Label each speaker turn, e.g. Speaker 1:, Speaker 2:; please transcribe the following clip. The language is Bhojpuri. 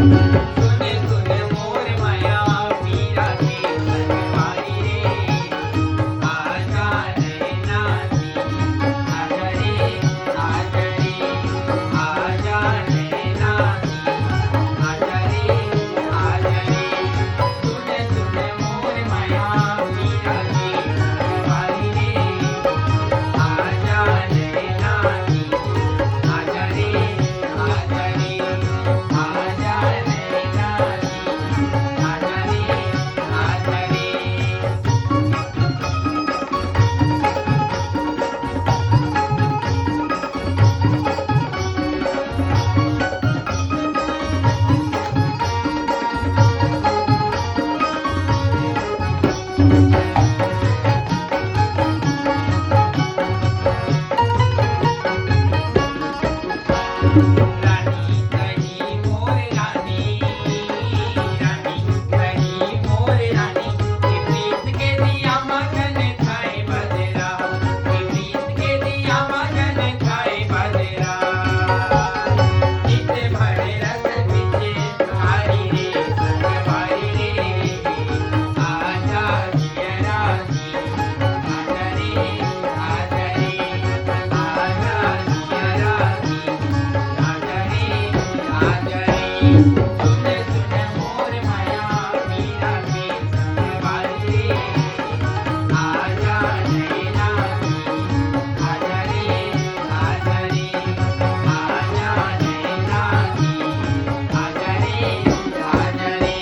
Speaker 1: सुन सुन मोर माया मीरा के संगवारी रे, आजा नैना की आजा रे, आजा रे, आजा नैना की आजा रे, आजा रे। सुन सुन मोर माया मीरा के संगवारी रे, आजा नैना की आजा रे, आजा रे, आजा नैना की आजा रे, आजा रे। रानी कही मोर रानी, रानी कही मोर रानी, कि प्रीत के दिया मगन खाए बदरा, कि प्रीत के दिया मगन खाए बदरा। चित भरे रस बिचे तुम्हारी रे संगवारी रे, आजा जियरा की आजा रे, आजा रे, आजा जियरा की आजा रे, आजा रे। सुन सुन मोर माया मीरा के संगवारी रे, आजा नैना की आजा रे, आजा रे, आजा नैना की आजा रे, आजा रे।